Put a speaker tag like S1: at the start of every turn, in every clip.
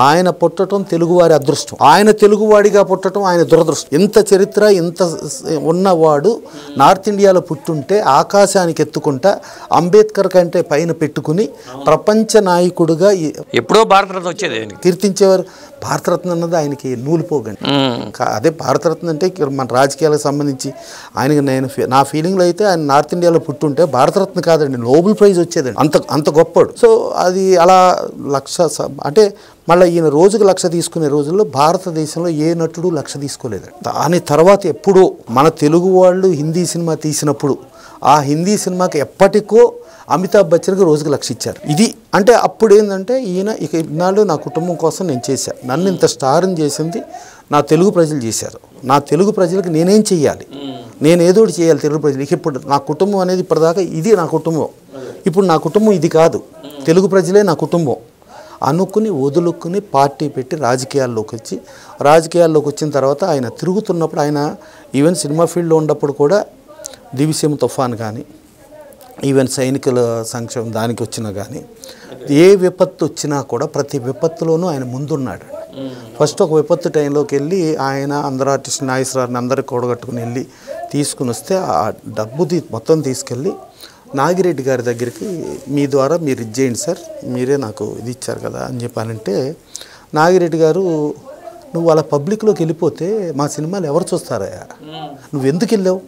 S1: ఆయన పుట్టడం తెలుగువారి అదృష్టం, ఆయన తెలుగువాడిగా పుట్టడం ఆయన దురదృష్టం. ఇంత చరిత్ర ఇంత ఉన్నవాడు నార్త్ ఇండియాలో పుట్టుంటే ఆకాశానికి ఎత్తుకుంటా అంబేద్కర్ కంటే పైన పెట్టుకుని ప్రపంచ నాయకుడుగా
S2: ఎప్పుడో భారతరత్న వచ్చేది
S1: కీర్తించేవారు. భారతరత్న అన్నది ఆయనకి నూలిపోగండి. అదే భారతరత్న అంటే మన రాజకీయాలకు సంబంధించి ఆయనకి నా ఫీలింగ్లో అయితే ఆయన నార్త్ ఇండియాలో పుట్టుంటే భారతరత్న కాదండి, నోబెల్ ప్రైజ్ వచ్చేదండి, అంత గొప్పడు. సో అది అలా లక్ష అంటే మళ్ళీ ఈయన రోజుకు 1,00,000 తీసుకునే రోజుల్లో భారతదేశంలో ఏ నటుడు 1,00,000 తీసుకోలేదు. దాని తర్వాత ఎప్పుడో మన తెలుగు వాళ్ళు హిందీ సినిమా తీసినప్పుడు ఆ హిందీ సినిమాకి ఎప్పటికో అమితాబ్ బచ్చన్కి రోజుకి 1,00,000 ఇచ్చారు. ఇది అంటే అప్పుడు ఏంటంటే ఈయన ఇక ఇన్నాళ్ళు నా కుటుంబం కోసం నేను చేశాను, నన్ను ఇంత స్టార్ని చేసింది నా తెలుగు ప్రజలు చేశారు, నా తెలుగు ప్రజలకు నేనేం చెయ్యాలి, నేను ఏదో ఒకటి చేయాలి తెలుగు ప్రజలకి. ఇప్పుడు నా కుటుంబం అనేది ఇప్పటిదాకా ఇది నా కుటుంబం, ఇప్పుడు నా కుటుంబం ఇది కాదు, తెలుగు ప్రజలే నా కుటుంబం అనుకుని వదులుకుని పార్టీ పెట్టి రాజకీయాల్లోకి వచ్చిన తర్వాత ఆయన తిరుగుతున్నప్పుడు ఆయన ఈవెన్ సినిమా ఫీల్డ్లో ఉన్నప్పుడు కూడా దివిసీమ తుఫాన్ కానీ ఈవెన్ సైనికుల సంక్షేమం దానికి వచ్చినా కానీ ఏ విపత్తు వచ్చినా కూడా ప్రతి విపత్తులోనూ ఆయన ముందున్నాడు. ఫస్ట్ ఒక విపత్తు టైంలోకి వెళ్ళి ఆయన అందరు ఆర్టిస్ట్ నాగేశ్వరరావుని అందరికి కూడగట్టుకుని వెళ్ళి తీసుకుని వస్తే ఆ డబ్బు మొత్తం తీసుకెళ్ళి నాగిరెడ్డి గారి దగ్గరికి మీ ద్వారా మీరు ఇది చేయండి సార్, మీరే నాకు ఇది ఇచ్చారు కదా అని చెప్పానంటే నాగిరెడ్డి గారు నువ్వు అలా పబ్లిక్లోకి వెళ్ళిపోతే మా సినిమాలు ఎవరు చూస్తారయ్యా, నువ్వు ఎందుకు వెళ్ళావు,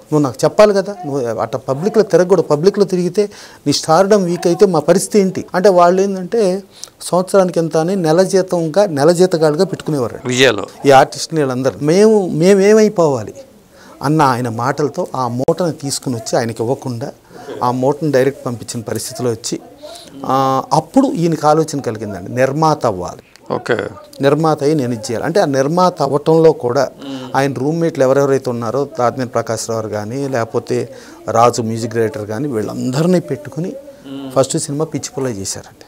S1: నువ్వు నాకు చెప్పాలి కదా, నువ్వు అట్లా పబ్లిక్లో తిరగకూడదు, పబ్లిక్లో తిరిగితే నీ స్టార్డమ్ వీక్ అయితే మా పరిస్థితి ఏంటి అంటే వాళ్ళు ఏంటంటే సంవత్సరానికి ఎంత అని నెల జీతగాళ్ళుగా పెట్టుకునేవారు విజయాలు ఈ ఆర్టిస్టులు వీళ్ళందరూ. మేమేమైపోవాలి అన్న ఆయన మాటలతో ఆ మూటను తీసుకుని వచ్చి ఆయనకి ఇవ్వకుండా ఆ మూటను డైరెక్ట్ పంపించిన పరిస్థితిలో వచ్చి అప్పుడు ఈయనకి ఆలోచన కలిగిందండి, నిర్మాత అవ్వాలి, నిర్మాత అయ్యి నేను ఇది చేయాలి అంటే ఆ నిర్మాత అవ్వటంలో కూడా ఆయన రూమ్మేట్లు ఎవరెవరైతే ఉన్నారో తాతినేని ప్రకాష్ రావు కానీ లేకపోతే రాజు మ్యూజిక్ డైరెక్టర్ కానీ వీళ్ళందరినీ పెట్టుకుని ఫస్ట్ సినిమా పిచ్చి పుల్ల చేశారండి.